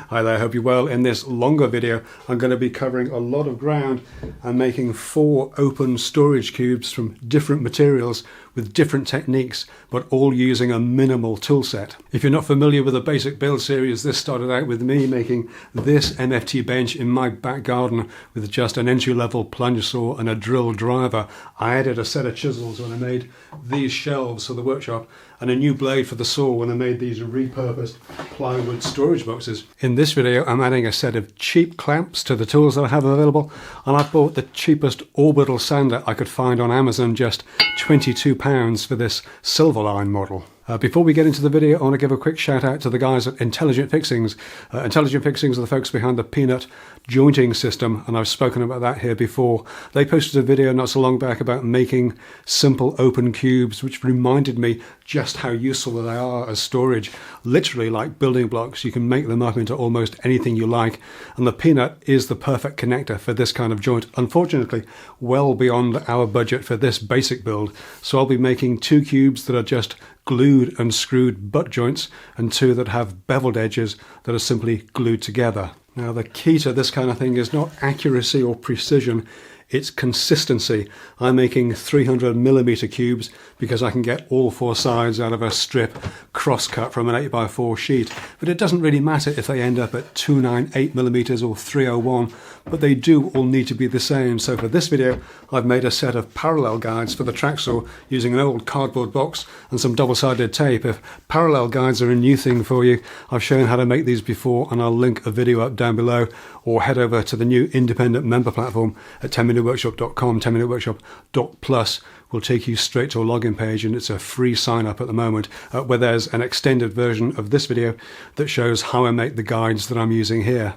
Hi there, hope you're well. In this longer video, I'm going to be covering a lot of ground and making 4 open storage cubes from different materials with different techniques, but all using a minimal tool set. If you're not familiar with the basic build series, this started out with me making this MFT bench in my back garden with just an entry-level plunge saw and a drill driver. I added a set of chisels when I made these shelves for the workshop and a new blade for the saw when I made these repurposed plywood storage boxes. In this video, I'm adding a set of cheap clamps to the tools that I have available, and I bought the cheapest orbital sander I could find on Amazon, just £22 for this Silverline model. Before we get into the video, I want to give a quick shout out to the guys at Intelligent Fixings. Intelligent Fixings are the folks behind the peanut jointing system, and I've spoken about that here before. They posted a video not so long back about making simple open cubes, which reminded me just how useful they are as storage. Literally like building blocks, you can make them up into almost anything you like, and the peanut is the perfect connector for this kind of joint. Unfortunately, well beyond our budget for this basic build, so I'll be making 2 cubes that are just glued and screwed butt joints and 2 that have beveled edges that are simply glued together. Now, the key to this kind of thing is not accuracy or precision, it's consistency. I'm making 300mm cubes because I can get all 4 sides out of a strip cross-cut from an 8x4 sheet. But it doesn't really matter if they end up at 298mm or 301, but they do all need to be the same. So for this video, I've made a set of parallel guides for the track saw using an old cardboard box and some double-sided tape. If parallel guides are a new thing for you, I've shown how to make these before, and I'll link a video up down below, or head over to the new independent member platform at 10minuteworkshop.com. 10minuteworkshop.plus will take you straight to a login page, and it's a free sign up at the moment, where there's an extended version of this video that shows how I make the guides that I'm using here.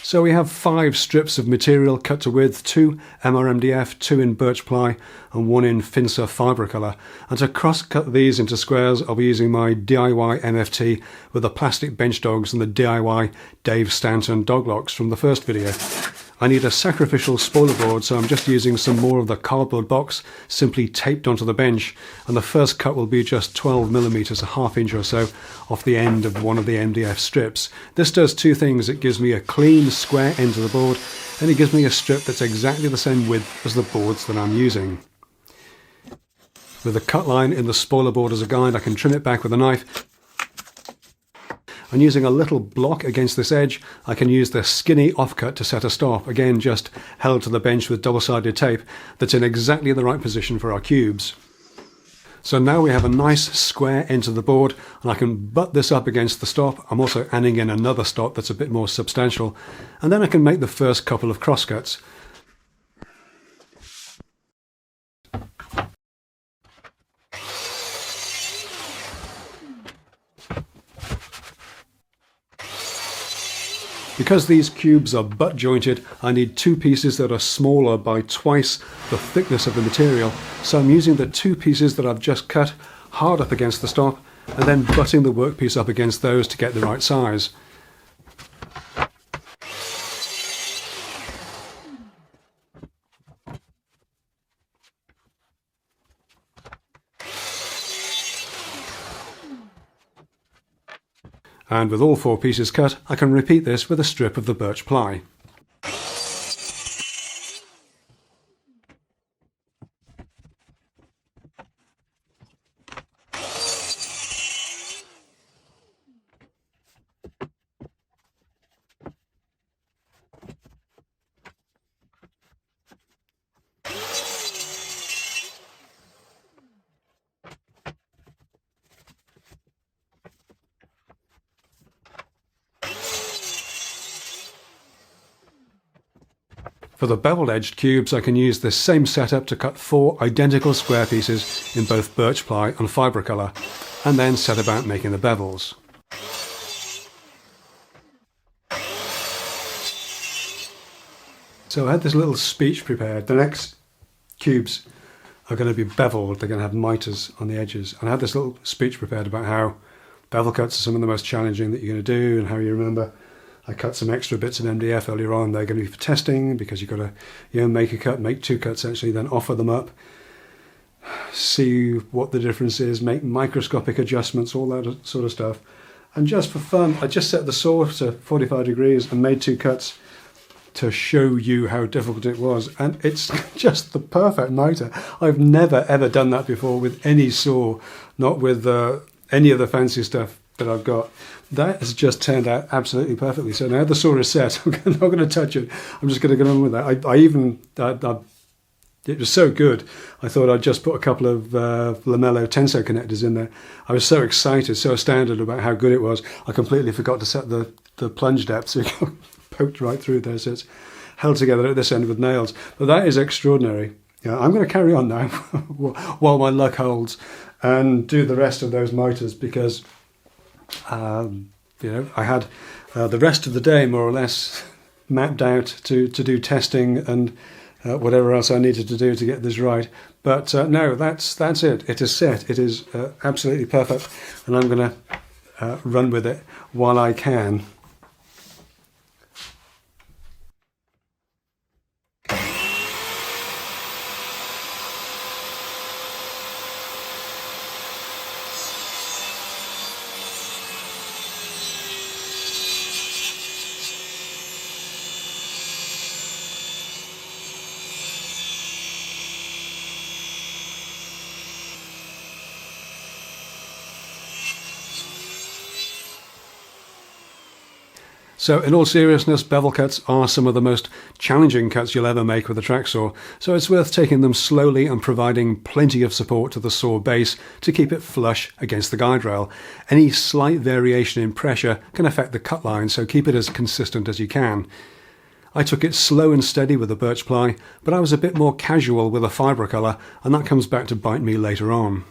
So we have 5 strips of material cut to width, 2 MRMDF, 2 in birch ply and 1 in Finsa fibre colour. And to cross cut these into squares, I'll be using my DIY MFT with the plastic bench dogs and the DIY Dave Stanton dog locks from the first video. I need a sacrificial spoiler board, so I'm just using some more of the cardboard box simply taped onto the bench, and the first cut will be just 12mm, a ½ inch or so, off the end of one of the MDF strips. This does 2 things. It gives me a clean square end to the board, and it gives me a strip that's exactly the same width as the boards that I'm using. With the cut line in the spoiler board as a guide, I can trim it back with a knife. And using a little block against this edge, I can use the skinny offcut to set a stop, again just held to the bench with double-sided tape that's in exactly the right position for our cubes. So now we have a nice square end to the board, and I can butt this up against the stop. I'm also adding in another stop that's a bit more substantial, and then I can make the first couple of crosscuts. Because these cubes are butt jointed, I need 2 pieces that are smaller by twice the thickness of the material, so I'm using the 2 pieces that I've just cut hard up against the stop and then butting the workpiece up against those to get the right size. And with all 4 pieces cut, I can repeat this with a strip of the birch ply. For the beveled-edged cubes, I can use this same setup to cut 4 identical square pieces in both birch ply and fibre colour, and then set about making the bevels. So I had this little speech prepared. The next cubes are going to be beveled. They're going to have miters on the edges. And I had this little speech prepared about how bevel cuts are some of the most challenging that you're going to do, and how you remember I cut some extra bits of MDF earlier on. They're going to be for testing, because you've got to, you know, make a cut, make 2 cuts actually, then offer them up, see what the difference is, make microscopic adjustments, all that sort of stuff. And just for fun, I just set the saw to 45 degrees and made 2 cuts to show you how difficult it was. And it's just the perfect miter. I've never ever done that before with any saw, not with any of the fancy stuff that I've got. That has just turned out absolutely perfectly. So now the saw is set, I'm not going to touch it. I'm just going to get on with that. It was so good, I thought I'd just put a couple of Lamello Tenso connectors in there. I was so excited, so astounded about how good it was, I completely forgot to set the plunge depth, so it got poked right through there, so it's held together at this end with nails. But that is extraordinary. Yeah, I'm going to carry on now while my luck holds and do the rest of those miters, because you know, I had the rest of the day more or less mapped out to do testing and whatever else I needed to do to get this right. But no, that's it. It is set. It is absolutely perfect, and I'm going to run with it while I can. So in all seriousness, bevel cuts are some of the most challenging cuts you'll ever make with a track saw, so it's worth taking them slowly and providing plenty of support to the saw base to keep it flush against the guide rail. Any slight variation in pressure can affect the cut line, so keep it as consistent as you can. I took it slow and steady with a birch ply, but I was a bit more casual with a fibre colour, and that comes back to bite me later on.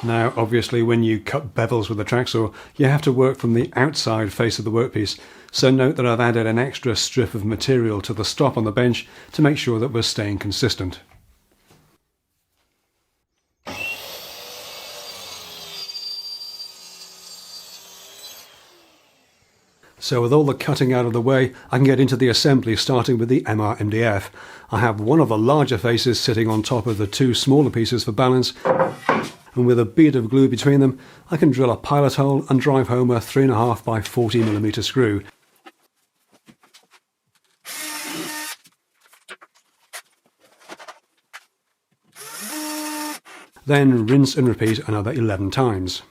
Now, obviously, when you cut bevels with a track saw, you have to work from the outside face of the workpiece. So note that I've added an extra strip of material to the stop on the bench to make sure that we're staying consistent. So with all the cutting out of the way, I can get into the assembly, starting with the MDF. I have one of the larger faces sitting on top of the 2 smaller pieces for balance, and with a bead of glue between them, I can drill a pilot hole and drive home a 3.5 by 40mm screw. Then rinse and repeat another 11 times.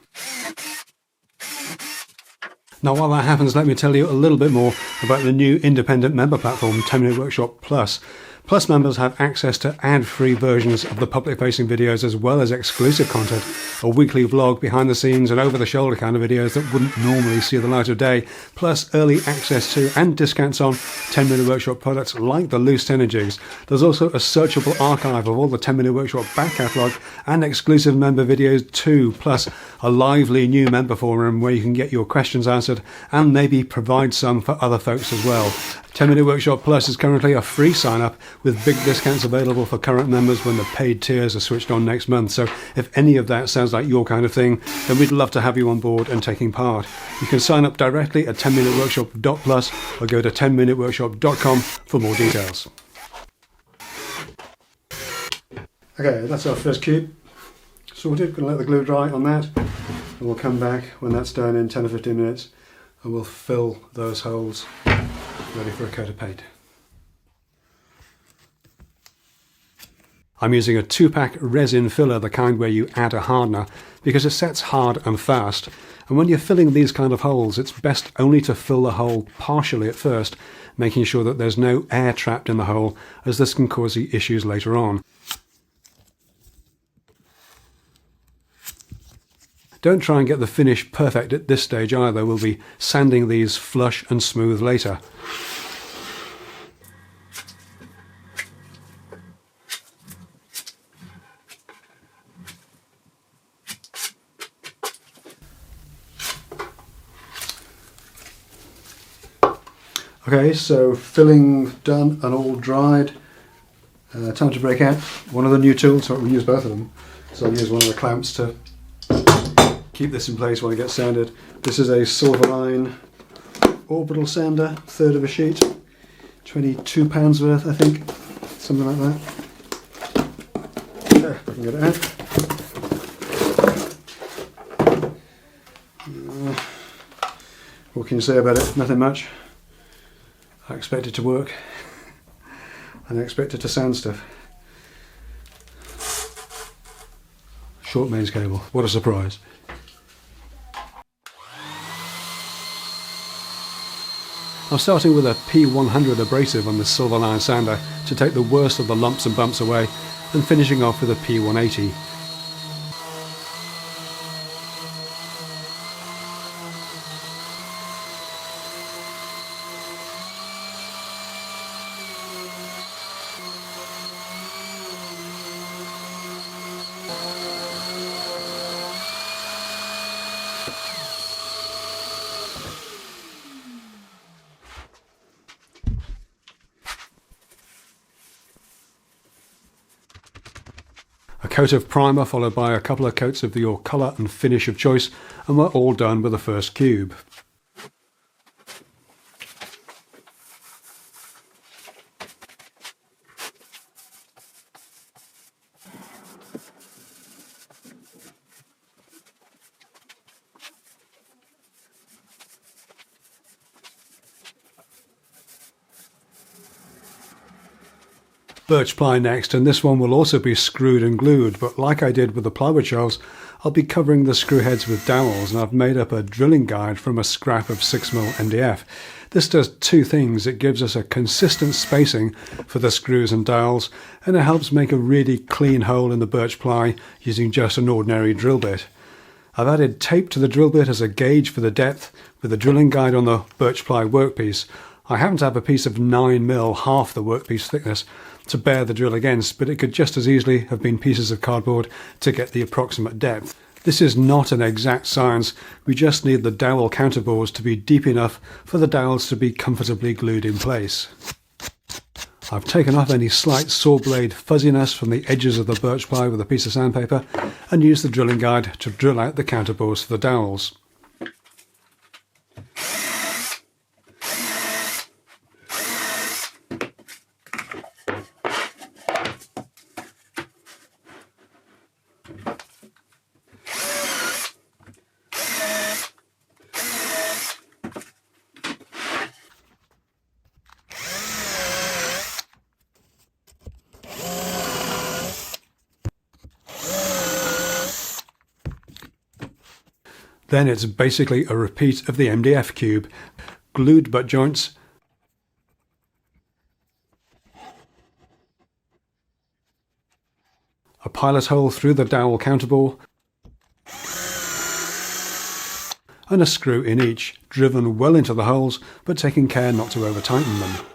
Now while that happens, let me tell you a little bit more about the new independent member platform, 10-Minute Workshop Plus. Plus members have access to ad-free versions of the public-facing videos, as well as exclusive content, a weekly vlog, behind the scenes and over-the-shoulder kind of videos that wouldn't normally see the light of day, plus early access to and discounts on 10-Minute Workshop products like the loose tenor jigs. There's also a searchable archive of all the 10-Minute Workshop back catalogue and exclusive member videos too, plus a lively new member forum where you can get your questions answered and maybe provide some for other folks as well. 10-Minute Workshop Plus is currently a free sign-up with big discounts available for current members when the paid tiers are switched on next month. So if any of that sounds like your kind of thing, then we'd love to have you on board and taking part. You can sign up directly at 10minuteworkshop.plus or go to 10minuteworkshop.com for more details. Okay, that's our first cube sorted. Going to let the glue dry on that, and we'll come back when that's done in 10 or 15 minutes and we'll fill those holes ready for a coat of paint. I'm using a 2-pack resin filler, the kind where you add a hardener, because it sets hard and fast. And when you're filling these kind of holes, it's best only to fill the hole partially at first, making sure that there's no air trapped in the hole, as this can cause you issues later on. Don't try and get the finish perfect at this stage either. We'll be sanding these flush and smooth later. Okay, so filling done and all dried. Time to break out one of the new tools, so we'll use both of them. So I'll use one of the clamps to keep this in place while it gets sanded. This is a Silverline orbital sander, third of a sheet, £22 worth I think, something like that. There, I can get it out. What can you say about it? Nothing much. I expect it to work, and I expect it to sand stuff. Short mains cable, what a surprise. I'm starting with a P100 abrasive on the Silverline sander to take the worst of the lumps and bumps away, and finishing off with a P180. A coat of primer followed by a couple of coats of your colour and finish of choice, and we're all done with the first cube. Birch ply next, and this one will also be screwed and glued, but like I did with the plywood shelves, I'll be covering the screw heads with dowels, and I've made up a drilling guide from a scrap of 6mm MDF. This does two things. It gives us a consistent spacing for the screws and dowels, and it helps make a really clean hole in the birch ply using just an ordinary drill bit. I've added tape to the drill bit as a gauge for the depth with the drilling guide on the birch ply workpiece. I happen to have a piece of 9mm, half the workpiece thickness, to bear the drill against, but it could just as easily have been pieces of cardboard to get the approximate depth. This is not an exact science. We just need the dowel counterbores to be deep enough for the dowels to be comfortably glued in place. I've taken off any slight saw blade fuzziness from the edges of the birch ply with a piece of sandpaper and used the drilling guide to drill out the counterbores for the dowels. Then it's basically a repeat of the MDF cube. Glued butt joints, a pilot hole through the dowel counterbore, and a screw in each, driven well into the holes, but taking care not to over-tighten them.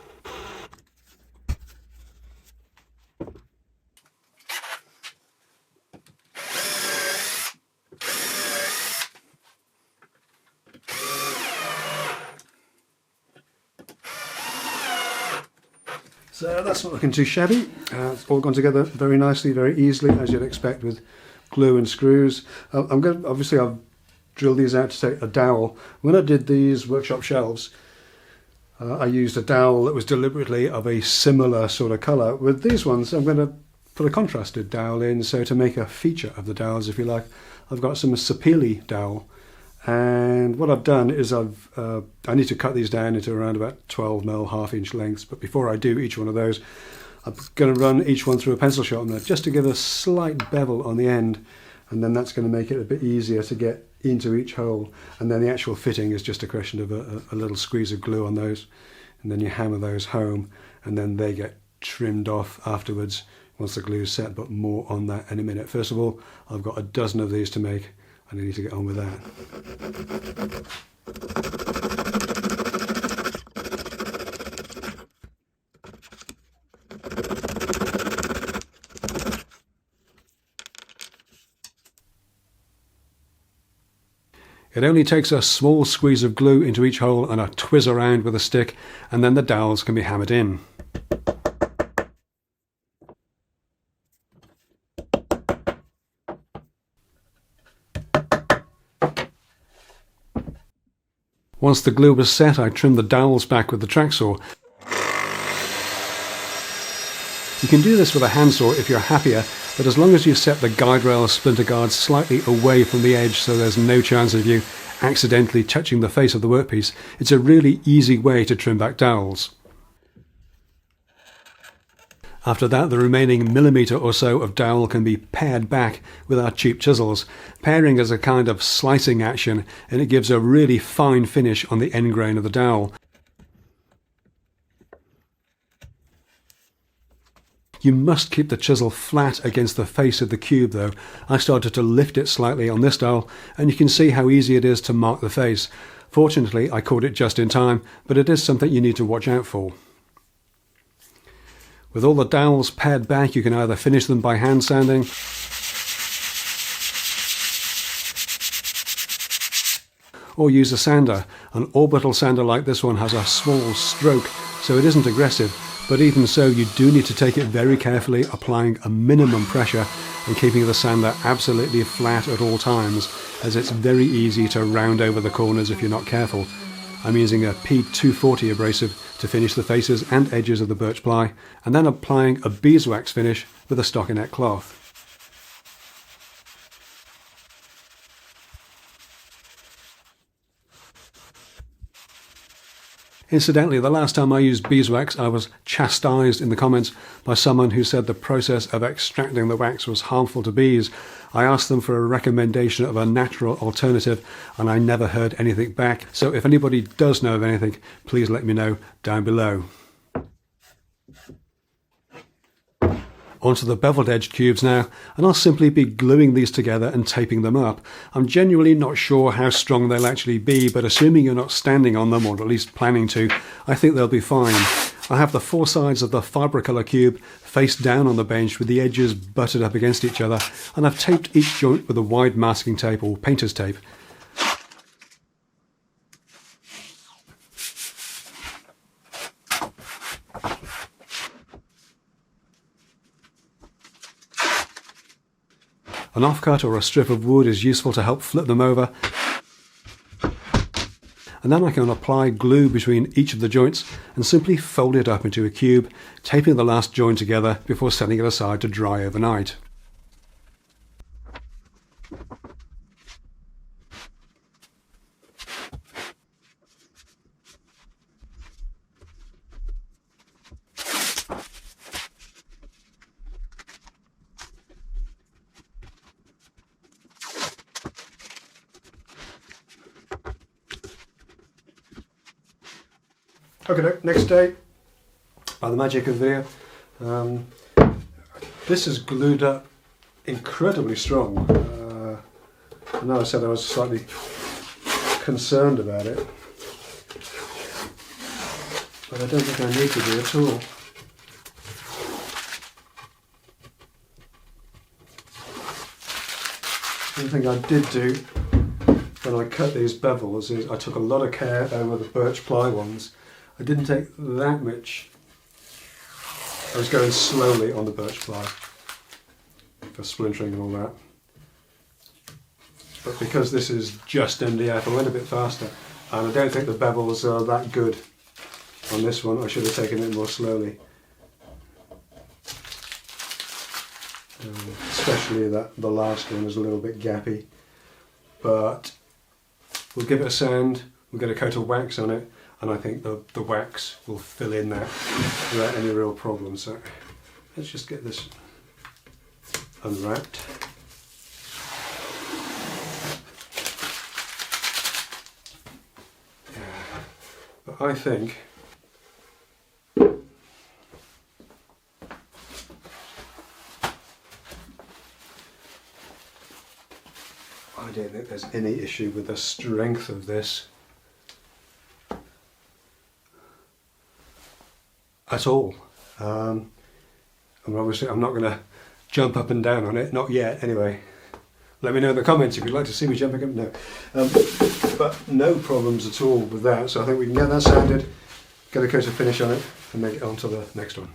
So that's not looking too shabby. It's all gone together very nicely, very easily, as you'd expect with glue and screws. Obviously I've drilled these out to take a dowel. When I did these workshop shelves, I used a dowel that was deliberately of a similar sort of colour. With these ones, I'm going to put a contrasted dowel in, so to make a feature of the dowels, if you like, I've got some Sapele dowel. And what I've done is I need to cut these down into around about 12mm, half-inch lengths. But before I do each one of those, I'm going to run each one through a pencil sharpener just to give a slight bevel on the end. And then that's going to make it a bit easier to get into each hole. And then the actual fitting is just a question of a little squeeze of glue on those. And then you hammer those home, and then they get trimmed off afterwards once the glue's set, but more on that in a minute. First of all, I've got a dozen of these to make. and I need to get on with that. It only takes a small squeeze of glue into each hole and a twizz around with a stick, and then the dowels can be hammered in. Once the glue was set, I trimmed the dowels back with the track saw. You can do this with a handsaw if you're happier, but as long as you set the guide rail splinter guards slightly away from the edge so there's no chance of you accidentally touching the face of the workpiece, it's a really easy way to trim back dowels. After that, the remaining millimetre or so of dowel can be pared back with our cheap chisels. Paring is a kind of slicing action, and it gives a really fine finish on the end grain of the dowel. You must keep the chisel flat against the face of the cube though. I started to lift it slightly on this dowel, and you can see how easy it is to mark the face. Fortunately, I caught it just in time, but it is something you need to watch out for. With all the dowels pared back, you can either finish them by hand sanding or use a sander. An orbital sander like this one has a small stroke, so it isn't aggressive, but even so you do need to take it very carefully, applying a minimum pressure and keeping the sander absolutely flat at all times, as it's very easy to round over the corners if you're not careful. I'm using a P240 abrasive to finish the faces and edges of the birch ply, and then applying a beeswax finish with a stockinette cloth. Incidentally, the last time I used beeswax, I was chastised in the comments by someone who said the process of extracting the wax was harmful to bees. I asked them for a recommendation of a natural alternative, and I never heard anything back. So if anybody does know of anything, please let me know down below. Onto the beveled edged cubes now, and I'll simply be gluing these together and taping them up. I'm genuinely not sure how strong they'll actually be, but assuming you're not standing on them, or at least planning to, I think they'll be fine. I have the four sides of the Fibricolor cube face down on the bench with the edges butted up against each other, and I've taped each joint with a wide masking tape or painter's tape. An offcut or a strip of wood is useful to help flip them over, and then I can apply glue between each of the joints and simply fold it up into a cube, taping the last joint together before setting it aside to dry overnight. Okay, next day, by the magic of video, this is glued up incredibly strong. I know I said I was slightly concerned about it, but I don't think I need to be at all. One thing I did do when I cut these bevels is I took a lot of care over the birch ply ones. I didn't take that much. I was going slowly on the birch ply for splintering and all that. But because this is just MDF, I went a bit faster, and I don't think the bevels are that good on this one. I should have taken it more slowly. Especially that the last one was a little bit gappy. But we'll give it a sand, we'll get a coat of wax on it, and I think the wax will fill in that without any real problem. So let's just get this unwrapped. But I think I do. that there's any issue with the strength of this at all. And obviously I'm not going to jump up and down on it, not yet anyway. Let me know in the comments if you'd like to see me jumping up and down. But no problems at all with that, so I think we can get that sanded, get a coat of finish on it and make it on to the next one.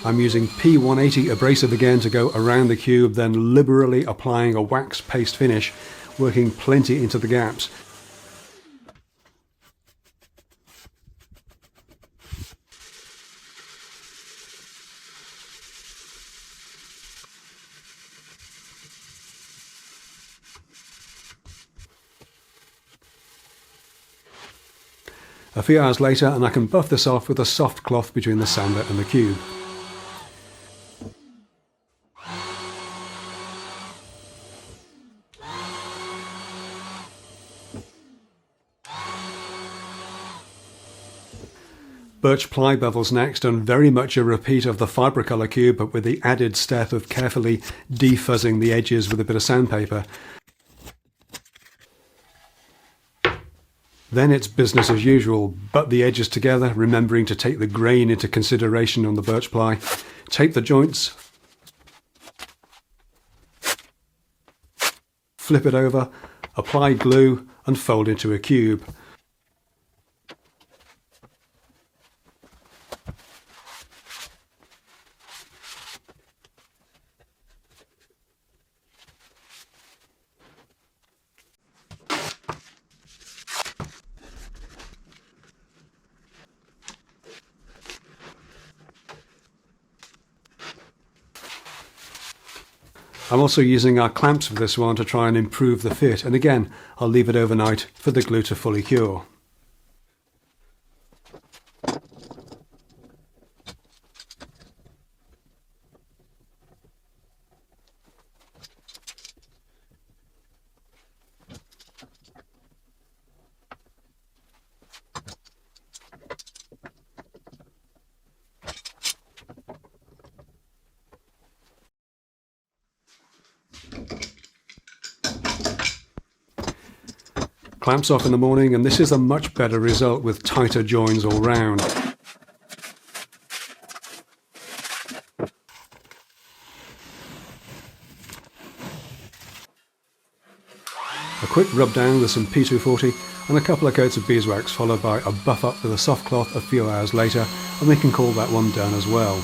I'm using P180 abrasive again to go around the cube, then liberally applying a wax paste finish, working plenty into the gaps. A few hours later and I can buff this off with a soft cloth between the sander and the cube. Birch ply bevels next, and very much a repeat of the Fibercolor cube, but with the added step of carefully defuzzing the edges with a bit of sandpaper. Then it's business as usual, butt the edges together, remembering to take the grain into consideration on the birch ply. Tape the joints, flip it over, apply glue and fold into a cube. I'm also using our clamps for this one to try and improve the fit, and again I'll leave it overnight for the glue to fully cure. Clamps off in the morning, and this is a much better result with tighter joins all round. A quick rub down with some P240 and a couple of coats of beeswax, followed by a buff up with a soft cloth a few hours later, and we can call that one done as well.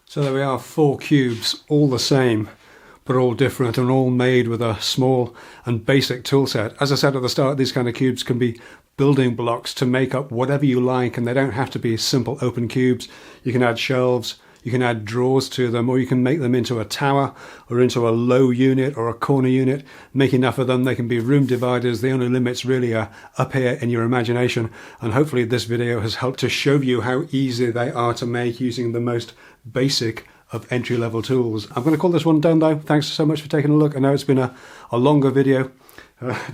So there we are, 4 cubes, all the same, but all different and all made with a small and basic tool set. As I said at the start, these kind of cubes can be building blocks to make up whatever you like, and they don't have to be simple open cubes. You can add shelves, you can add drawers to them, or you can make them into a tower or into a low unit or a corner unit. Make enough of them, they can be room dividers. The only limits really are up here in your imagination, and hopefully this video has helped to show you how easy they are to make using the most basic of entry-level tools. I'm going to call this one done though. Thanks so much for taking a look. I know it's been a longer video.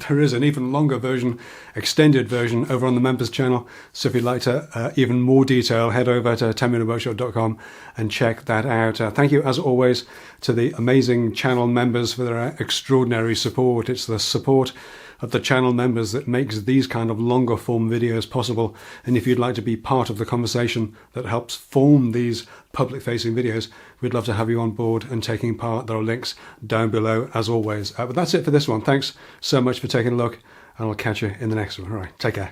There is an even longer version, extended version, over on the members channel. So if you'd like to even more detail, head over to 10minuteworkshop.com and check that out. Thank you, as always, to the amazing channel members for their extraordinary support. It's the support of the channel members that makes these kind of longer form videos possible. And if you'd like to be part of the conversation that helps form these public facing videos, we'd love to have you on board and taking part. There are links down below as always. But that's it for this one. Thanks so much for taking a look, and I'll catch you in the next one. All right, take care.